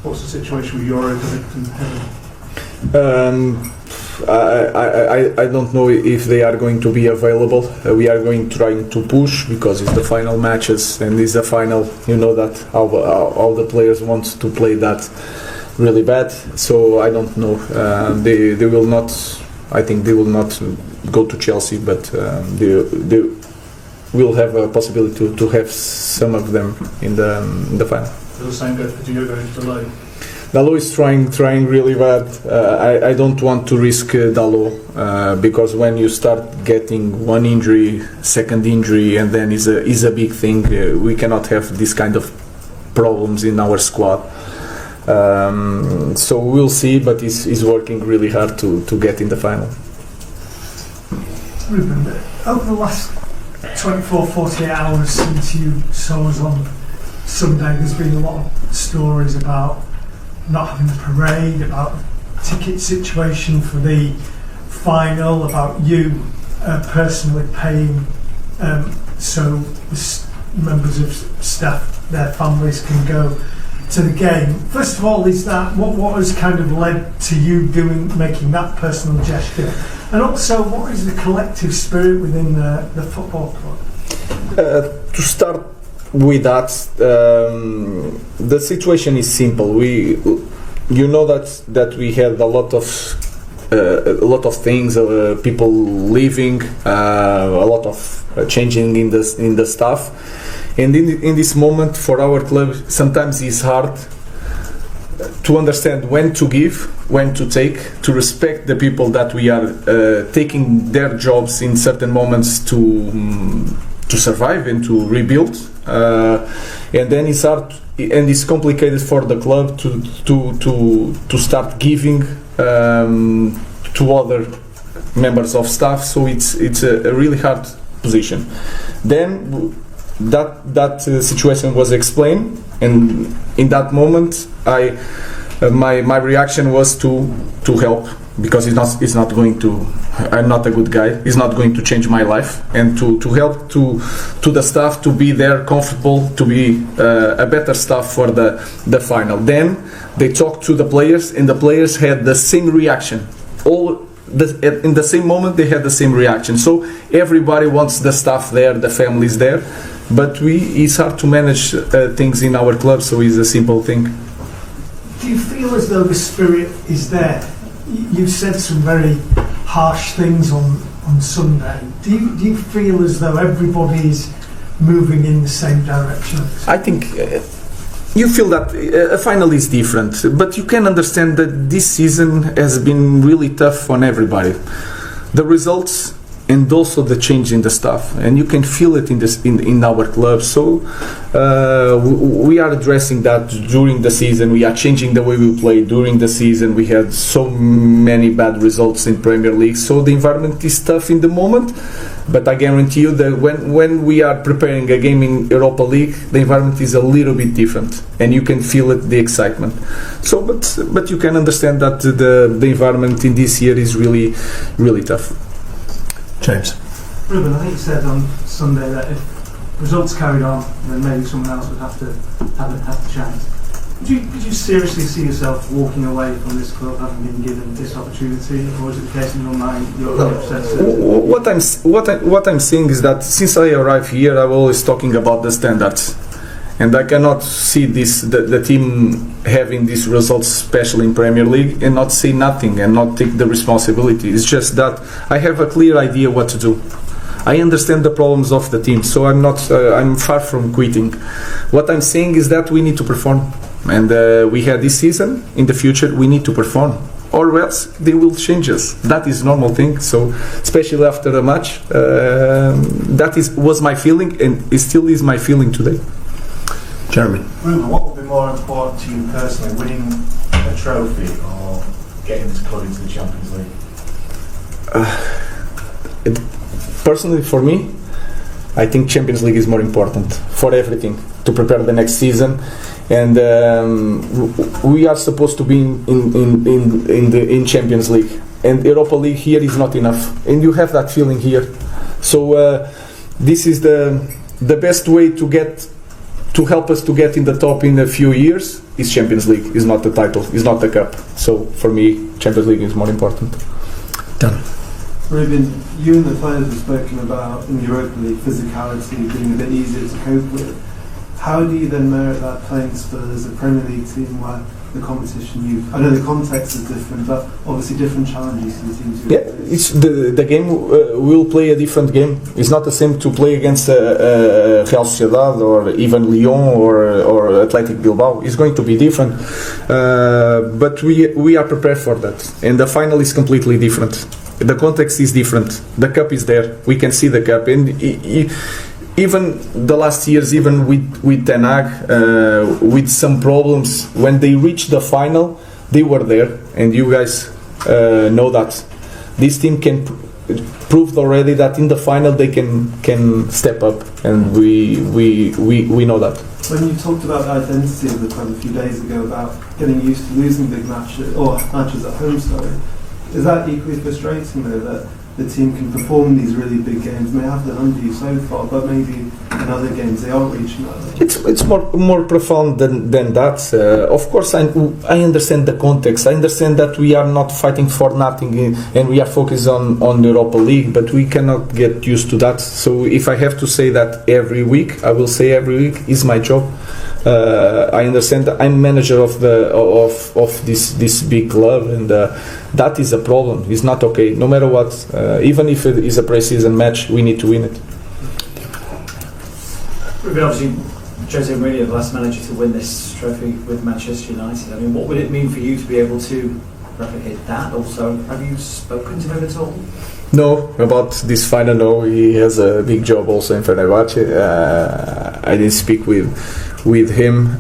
What's the situation with Euro and Heaven? I don't know if they are going to be available. We are trying to push because it's the final matches and it's the final. You know that all the players want to play that really bad. So I don't know. They will not. I think they will not go to Chelsea, but they will have a possibility to have some of them in the final. Does the same go for Diogo Dalot? Dalot is trying really bad. I don't want to risk Dalot because when you start getting one injury, second injury, and then is a big thing. We cannot have this kind of problems in our squad. So we'll see, but he's working really hard to get in the final. Ruben, over the last 24-48 hours since you saw us on Sunday, there's been a lot of stories about not having a parade, about the ticket situation for the final, about you personally paying so members of staff, their families can go to the game. First of all, is that what has kind of led to you making that personal gesture, and also what is the collective spirit within the football club? To start with that, the situation is simple. You know that we had a lot of things, people leaving, a lot of changing in the staff, and in this moment for our club sometimes it's hard to understand when to give, when to take, to respect the people that we are taking their jobs in certain moments to survive and to rebuild, and then it's hard and it's complicated for the club to start giving to other members of staff. So it's a really hard position. Then that situation was explained, and in that moment my reaction was to help, because it's not going to. I'm not a good guy. It's not going to change my life, and to help to the staff to be there comfortable, to be a better staff for the final. Then they talked to the players, and the players had the same reaction. In the same moment they had the same reaction. So everybody wants the staff there, the families there, but it's hard to manage things in our club. So it's a simple thing. Do you feel as though the spirit is there? You said some very harsh things on Sunday. Do you feel as though everybody is moving in the same direction? I think you feel that a final is different, but you can understand that this season has been really tough on everybody. The results and also the change in the staff, and you can feel it in our club. So we are addressing that during the season. We are changing the way we play during the season. We had so many bad results in Premier League, so the environment is tough in the moment, but I guarantee you that when we are preparing a game in Europa League, the environment is a little bit different, and you can feel it, the excitement. So but you can understand that the environment in this year is really, really tough. James. Ruben, I think you said on Sunday that if results carried on, then maybe someone else would have the chance. Could you seriously see yourself walking away from this club having been given this opportunity, or is it the case in your mind you're 100% certain? What I'm saying is that since I arrived here, I'm always talking about the standards, and I cannot see the team having these results, especially in Premier League, and not say nothing and not take the responsibility. It's just that I have a clear idea what to do. I understand the problems of the team, so I'm far from quitting. What I'm saying is that we need to perform, and we had this season. In the future, we need to perform, or else they will change us. That is normal thing. So, especially after a match, was my feeling, and it still is my feeling today. Jeremy. Ruben, what would be more important to you personally, winning a trophy or getting this club into the Champions League? Personally, for me, I think Champions League is more important for everything, to prepare the next season, and we are supposed to be in Champions League, and Europa League here is not enough, and you have that feeling here. So this is the best way to get to help us to get in the top in a few years is Champions League, is not the title, is not the cup. So for me, Champions League is more important. Done. Ruben, you and the players have spoken about in Europa League physicality being a bit easier to cope with. How do you then merit that playing Spurs, a Premier League team where the competition I know the context is different, but obviously different challenges to the teams you Yeah, it's the game will play a different game. It's not the same to play against Real Sociedad or even Lyon or Athletic Bilbao. It's going to be different, but we are prepared for that. And the final is completely different. The context is different. The cup is there. We can see the cup, and even the last years, even with Ten Hag, with some problems, when they reached the final, they were there, and you guys know that this team can proved already that in the final they can step up, and we know that. When you talked about the identity of the club a few days ago about getting used to losing big matches or matches at home, is that equally frustrating though, that the team can perform these really big games, may have done under you so far, but maybe in other games they aren't reaching that level? It's more profound than that. Of course, I understand the context. I understand that we are not fighting for nothing and we are focused on the Europa League, but we cannot get used to that. So if I have to say that every week, I will say every week is my job. I understand that I'm manager of this big club, and that is a problem. It's not okay. No matter what, even if it is a pre-season match, we need to win it. Ruben, obviously, Jose Mourinho, the last manager to win this trophy with Manchester United. I mean, what would it mean for you to be able to replicate that? Also, have you spoken to him at all? No, about this final. No, he has a big job also in Fenerbahce. I didn't speak with him.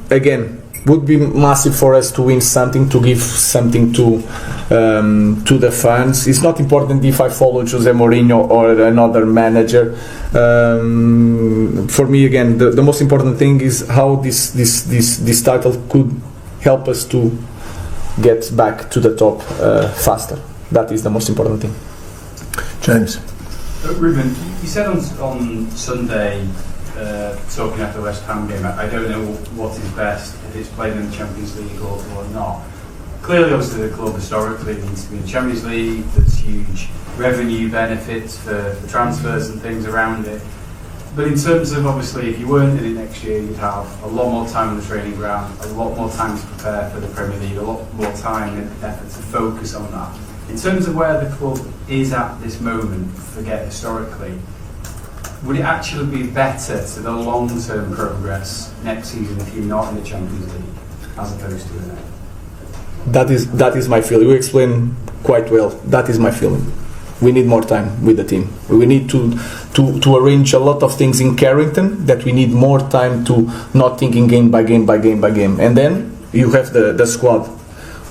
Again, would be massive for us to win something, to give something to the fans. It's not important if I follow Jose Mourinho or another manager. For me, again, the most important thing is how this title could help us to get back to the top faster. That is the most important thing. James. Ruben, you said on Sunday, talking after the West Ham game, I don't know what is best, if it's playing in the Champions League or not. Clearly, obviously, the club historically needs to be in the Champions League. There's huge revenue benefits for transfers and things around it. But in terms of, obviously, if you weren't in it next year, you'd have a lot more time on the training ground, a lot more time to prepare for the Premier League, a lot more time and effort to focus on that. In terms of where the club is at this moment, forget historically, would it actually be better to the long-term progress next season if you're not in the Champions League, as opposed to it? That is my feeling. You explained quite well. That is my feeling. We need more time with the team. We need to arrange a lot of things in Carrington, that we need more time to not thinking game by game by game by game. And then you have the squad.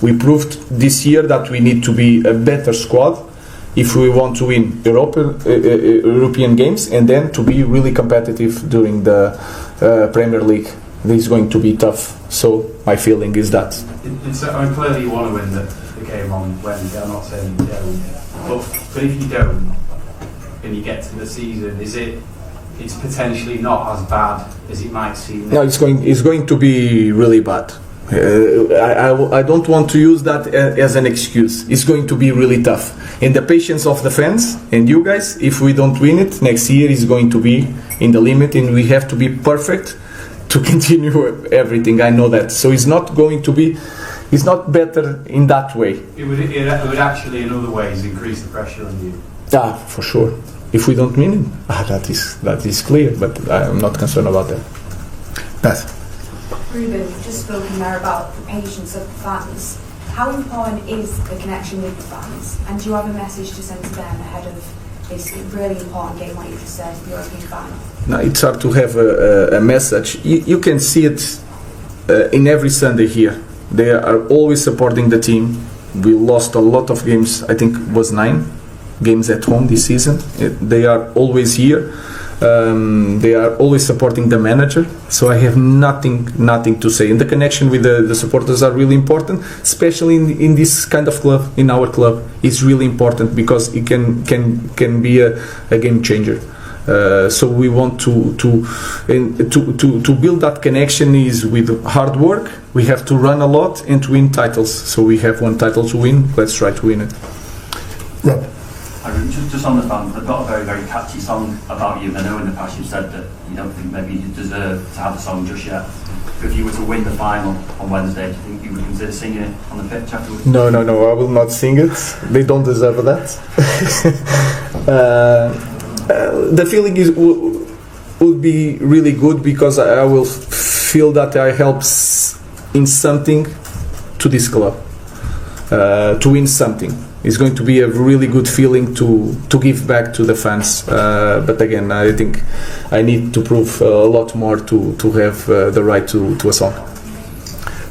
We proved this year that we need to be a better squad if we want to win European games, and then to be really competitive during the Premier League. This is going to be tough. So my feeling is that. Clearly you want to win the game on Wednesday. I'm not saying you don't. But if you don't, and you get to the season, it's potentially not as bad as it might seem? No, it's going to be really bad. I don't want to use that as an excuse. It's going to be really tough. And the patience of the fans and you guys, if we don't win it, next year is going to be in the limit, and we have to be perfect to continue everything. I know that. So it's not going to be, it's not better in that way. It would actually, in other ways, increase the pressure on you. For sure. If we don't win it, that is clear, but I'm not concerned about that. Beth. Ruben, you've just spoken there about the patience of the fans. How important is the connection with the fans? And do you have a message to send to them ahead of this really important game, like you just said, the European final? No, it's hard to have a message. You can see it in every Sunday here. They are always supporting the team. We lost a lot of games. I think it was 9 games at home this season. They are always here. They are always supporting the manager, so I have nothing to say. And the connection with the supporters are really important, especially in this kind of club, in our club. It's really important because it can be a game changer. So we want to build that connection is with hard work. We have to run a lot and to win titles. So we have one title to win. Let's try to win it. Rob. Just on the fans, they've got a very, very catchy song about you. I know in the past you've said that you don't think maybe you deserve to have a song just yet. If you were to win the final on Wednesday, do you think you would consider singing it on the pitch afterwards? No, I will not sing it. They don't deserve that. The feeling would be really good because I will feel that I help in something to this club, to win something. It's going to be a really good feeling to give back to the fans. But again, I think I need to prove a lot more to have the right to a song.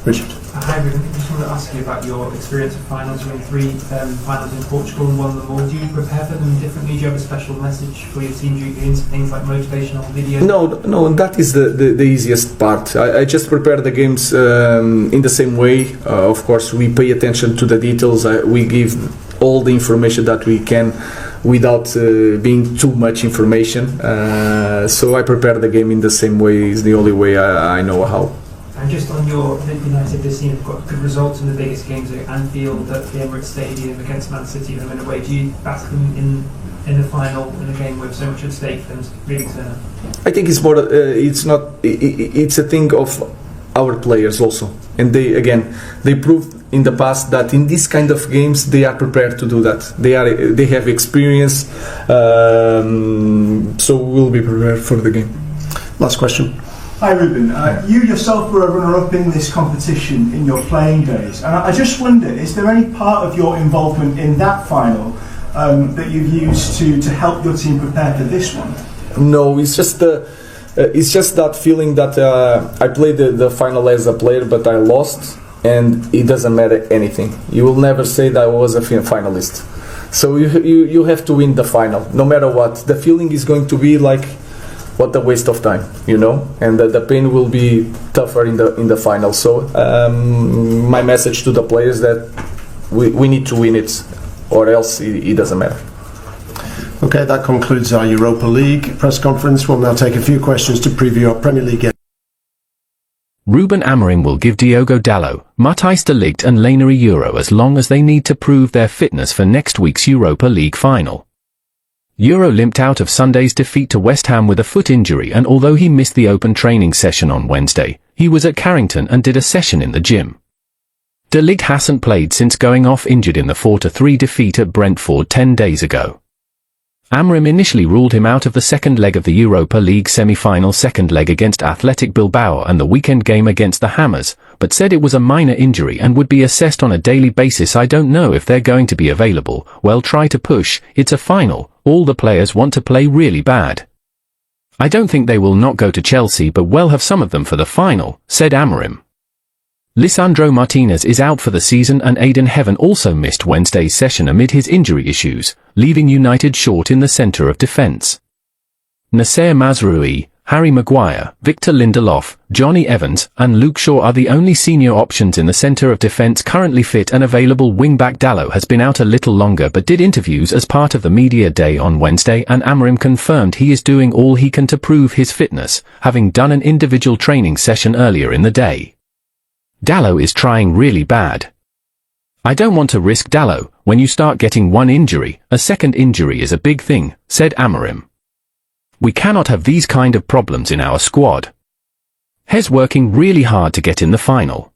Richard. Hi, Ruben. I just wanted to ask you about your experience of finals. You won 3 finals in Portugal and won them all. Do you prepare for them differently? Do you have a special message for your team? Do you do things like motivational videos? No, that is the easiest part. I just prepare the games in the same way. Of course, we pay attention to the details. We give all the information that we can without being too much information. So I prepare the game in the same way. Is the only way I know how. And just on your United this season, have got good results in the biggest games at Anfield, at the Emirates Stadium, against Man City in a way. Do you back them in the final in a game with so much at stake for them to really turn up? I think it's more. It's not. It's a thing of our players also, and they proved in the past that in this kind of games they are prepared to do that. They have experience, so we'll be prepared for the game. Last question. Hi Ruben, you yourself were a runner-up in this competition in your playing days, and I just wonder, is there any part of your involvement in that final that you've used to help your team prepare for this one? No, it's just that feeling that I played the final as a player, but I lost, and it doesn't matter anything. You will never say that I was a finalist. So you have to win the final, no matter what. The feeling is going to be like, what a waste of time, and the pain will be tougher in the final. So my message to the players that we need to win it, or else it doesn't matter. Okay, that concludes our Europa League press conference. We'll now take a few questions to preview our Premier League game. Ruben Amorim will give Diogo Dalot, Matthijs de Ligt and Lena a Euro as long as they need to prove their fitness for next week's Europa League final. Euro limped out of Sunday's defeat to West Ham with a foot injury, and although he missed the open training session on Wednesday, he was at Carrington and did a session in the gym. De Ligt hasn't played since going off injured in the 4-3 defeat at Brentford 10 days ago. Amorim initially ruled him out of the second leg of the Europa League semi-final second leg against Athletic Bilbao and the weekend game against the Hammers, but said it was a minor injury and would be assessed on a daily basis. I don't know if they're going to be available. Well, try to push, it's a final, all the players want to play really bad. I don't think they will not go to Chelsea, but we'll have some of them for the final, said Amorim. Lisandro Martinez is out for the season, and Aidan Heaven also missed Wednesday's session amid his injury issues, leaving United short in the centre of defence. Nasser Mazraoui, Harry Maguire, Victor Lindelof, Johnny Evans, and Luke Shaw are the only senior options in the centre of defence currently fit, and available wing-back Dalot has been out a little longer but did interviews as part of the media day on Wednesday, and Amorim confirmed he is doing all he can to prove his fitness, having done an individual training session earlier in the day. Dalot is trying really bad. I don't want to risk Dalot. When you start getting one injury, a second injury is a big thing, said Amorim. We cannot have these kind of problems in our squad. He's working really hard to get in the final.